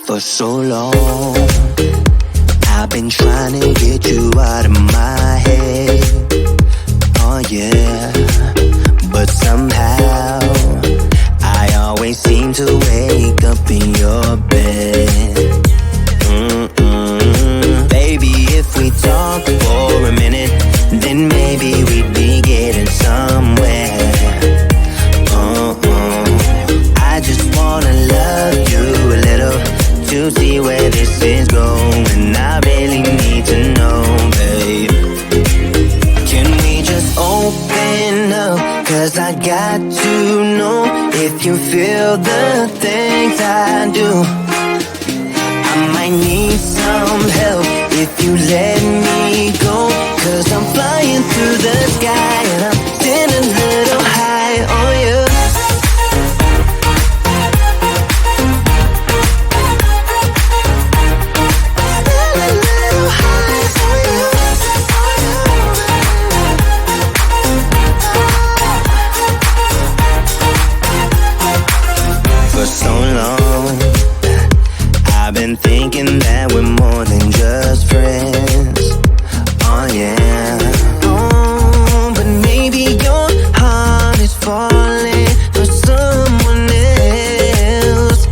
For so long, I've been trying to get you out of my head. Oh yeah, but somehow I always seem to wake up in your bed. Baby, if we talk for a minute, then maybe we'd be getting somewhere. I just wanna love you a little to see where this is going. I really need to know, babe. Can we just open up? 'Cause I got to know if you feel the things I do. I might need some help if you let me go. 'Cause I'm flying through the sky and I'm still a little high on you. Thinking that we're more than just friends. Oh yeah. Oh, but maybe your heart is falling for someone else.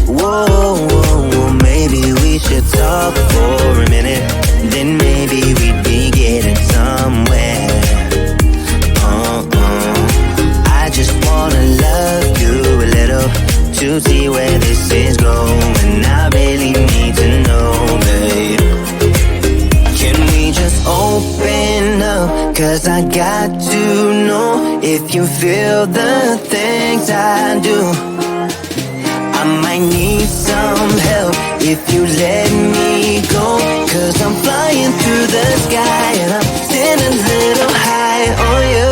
Whoa, whoa, whoa. Maybe we should talk for a minute. Then maybe we'd be getting somewhere. I just wanna love you a little to see where this is going. I really need to know, babe. Can we just open up? 'Cause I got to know if you feel the things I do. I might need some help if you let me go. 'Cause I'm flying through the sky and I'm still a little high on you.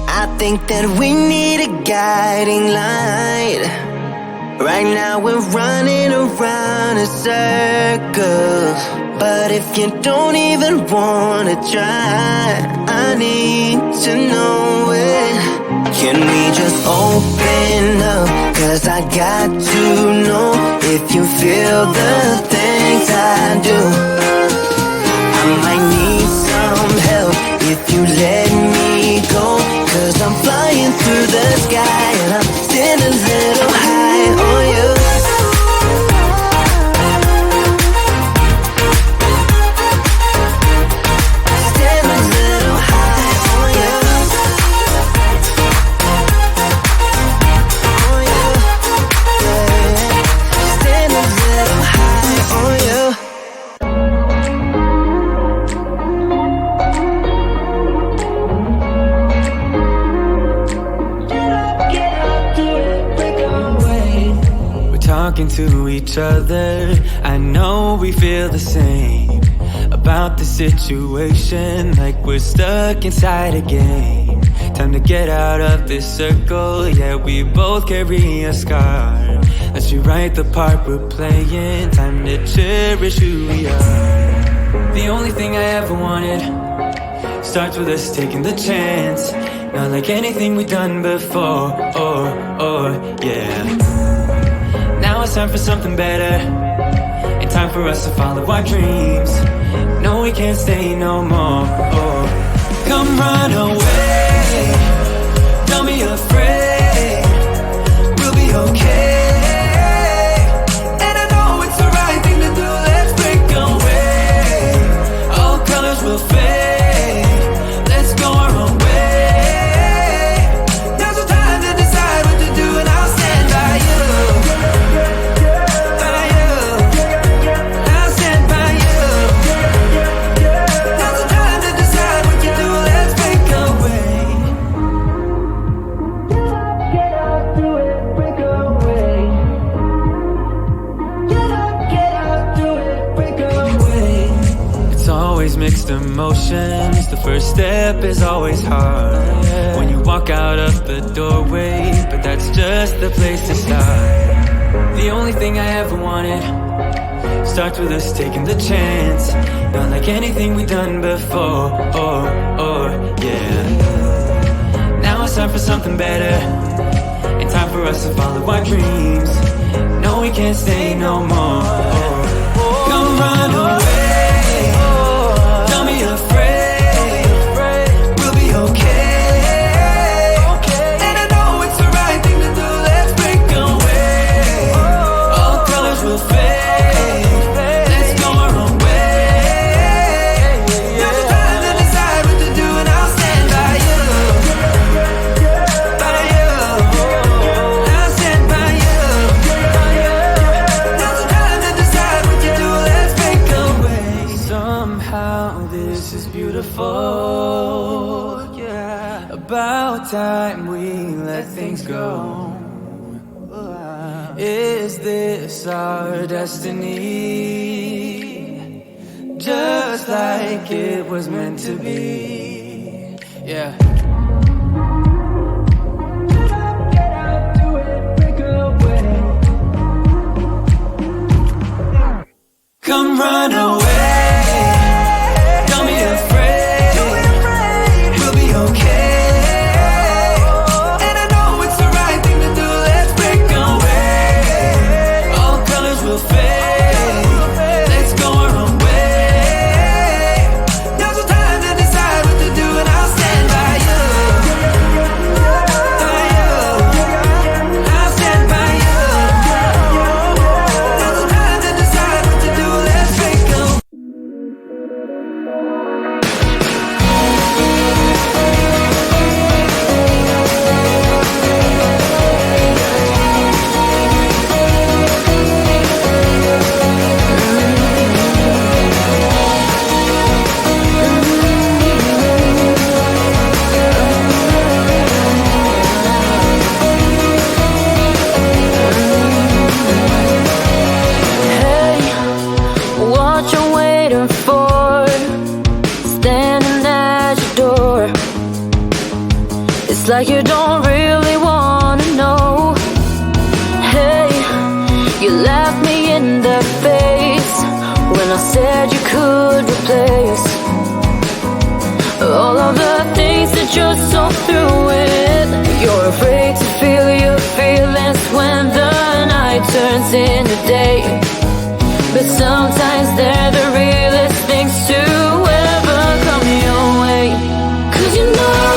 I think that we need a guiding light. Right now we're running around in circles. But if you don't even wanna try, I need to know it. Can we just open up? 'Cause I got to know if you feel the things I do. I might need some help if you let me go. 'Cause I'm flying through the sky and I'm still a little high on you. Still a little high on you. On you. Yeah. Still a little high on you. Talking to each other, I know we feel the same about the situation, like we're stuck inside a game. Time to get out of this circle, yeah, we both carry a scar. Let's rewrite the part we're playing, time to cherish who we are. The only thing I ever wanted starts with us taking the chance, not like anything we've done before, yeah. Now it's time for something better, and time for us to follow our dreams. No, we can't stay no more. Come run away, don't be afraid, we'll be okay. And I know it's the right thing to do, let's break away. All colors will fade, let's go our own way. Now's the time to decide what to do, and I'll stand by you. mixed emotions. The first step is always hard when you walk out of the doorway, but that's just the place to start. The only thing I ever wanted starts with us taking the chance. Not like anything we've done before, yeah. Now it's time for something better, and time for us to follow our dreams. No, we can't stay no more. Come run away, don't be afraid, we'll be okay. And I know it's the right thing to do, let's break away. All colors will fade, let's go our own way. Now's the time to decide what to do, and I'll stand by you. By you, I'll stand by you. Now's the time to decide what to do, let's break away. Somehow this is beautiful, yeah. About time we let things go. Is this our destiny? Just like it was meant to be, yeah. Get out, do it, break away. Come run away, don't be afraid, we'll be okay. And I know it's the right thing to do, let's break away. All colors will fade, let's go our own way. Now's the time to decide what to do, and I'll stand by you. By you, I'll stand by you. Now's the time to decide what to do, let's break away. Hey, what you waiting for? Standing at your door. It's like you don't really wanna know. Hey, you laughed me in the face when I said you could replace all of the things that you're so through with. You're afraid to feel your feelings when the night turns into day. But sometimes they're the realest things to ever come your way. 'Cause you know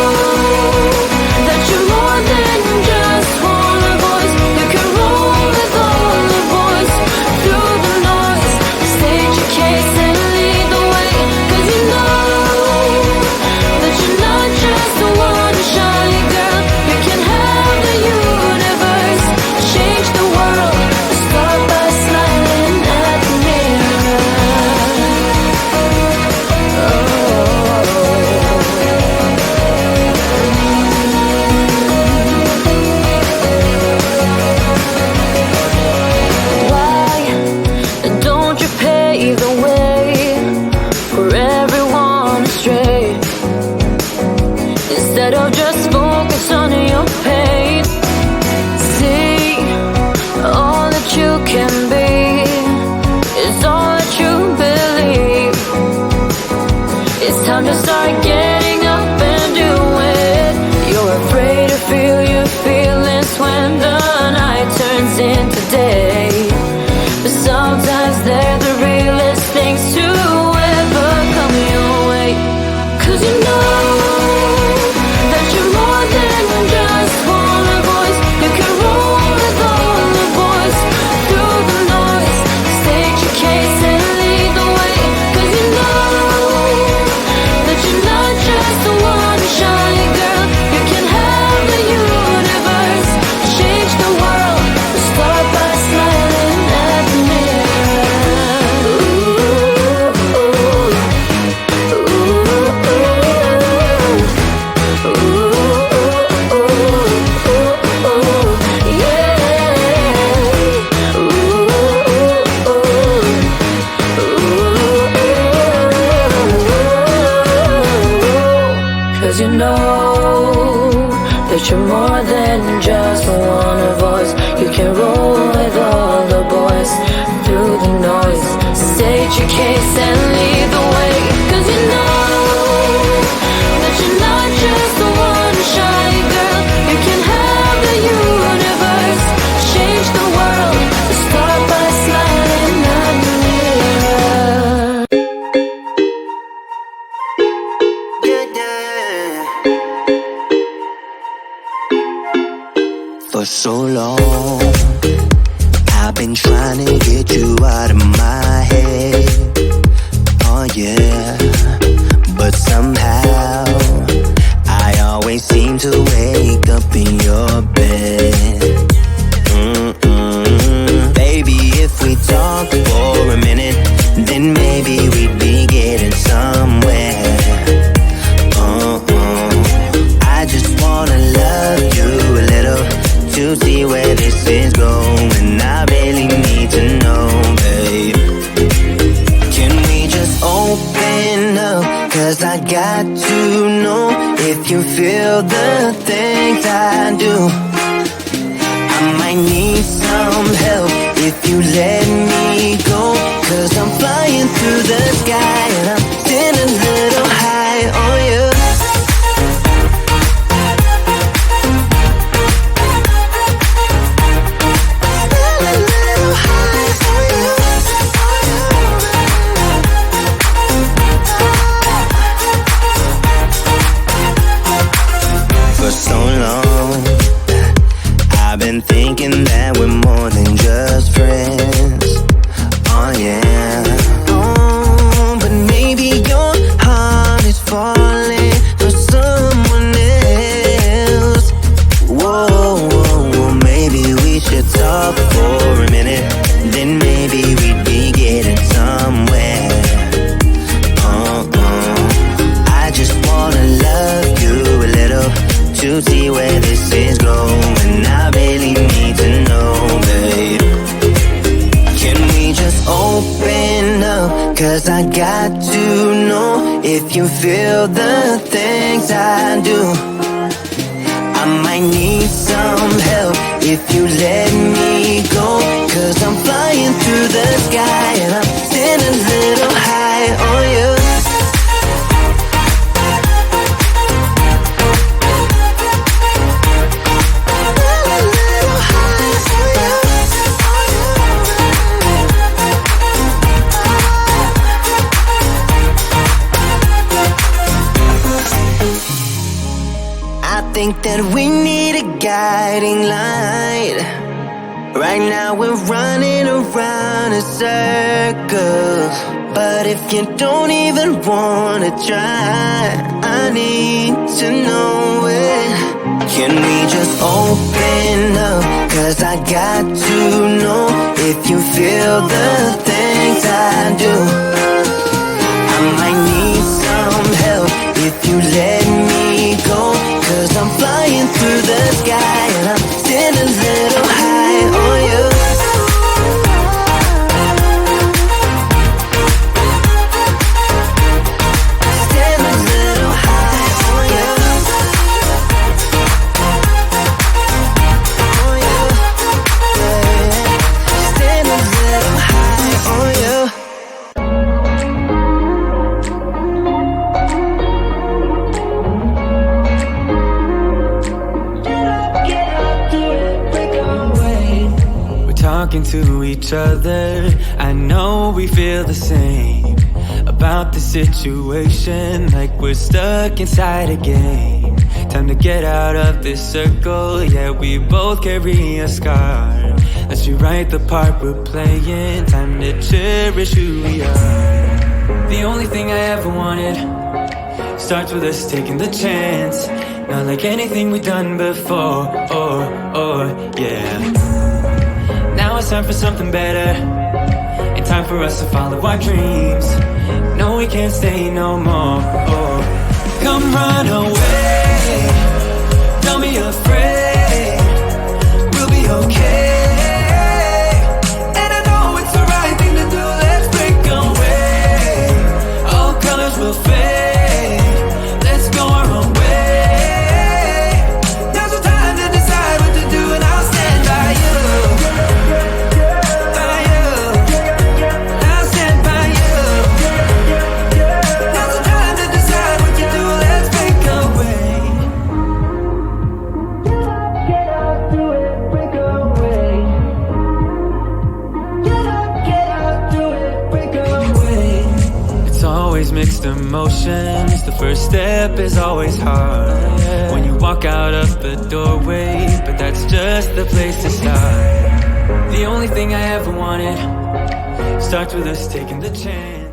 that you're more than just one voice. You can roll with all the boys through the noise. State your case and lead the way. 'Cause you know that you're not just the one shiny girl. You can have the universe, change the world, start that you're more than just one voice. You can roll with all the boys through the noise. State your case and lead the way, 'cause you know that you're not just the one shy girl. You can have the universe, change the world. Start by smiling at the mirror. For so long, I've been trying to get you out of my head. Oh yeah, but somehow I always seem to wake up in your bed. Baby, if we talk for a minute, then maybe we'd be getting somewhere. I just wanna love you a little to see where this is going. I really need to know, babe. Can we just open up? 'Cause I got to know if you feel the things I do. I might need some help if you let me go. 'Cause I'm flying through the sky and I'm getting a little high on you. For so long, I've been thinking that we're more than just friends. Oh yeah. Oh, but maybe your heart is falling for someone else. Whoa, maybe we should talk for a minute. Then maybe we'd be getting somewhere. I just wanna love you a little to see where this is going. I really need to know, babe. Can we just open up? 'Cause I got to know if you feel the things I do. I might need some help if you let me go. 'Cause I'm flying through the sky and I'm getting a little high on you. I think that we need a guiding light. Right now we're running around in circles. But if you don't even wanna try, I need to know it. Can we just open up? 'Cause I got to know if you feel the things I do. I might need some help if you let me go. 'Cause I'm flying through the sky and I'm getting a little high on you. Getting a little high on you. On you. Yeah. Getting a little high on you. Talking to each other, I know we feel the same about the situation, like we're stuck inside a game. Time to get out of this circle, yeah, we both carry a scar. Let's rewrite the part we're playing, time to cherish who we are. The only thing I ever wanted starts with us taking the chance. Not like anything we've done before, yeah. Now it's time for something better, and time for us to follow our dreams. No, we can't stay no more. Come run away, don't be afraid, we'll be okay. And I know it's the right thing to do, let's break away. All colors will fade, let's go our own way. There's a mixed emotions. The first step is always hard when you walk out of the doorway, but that's just the place to start. The only thing I ever wanted starts with us taking the chance.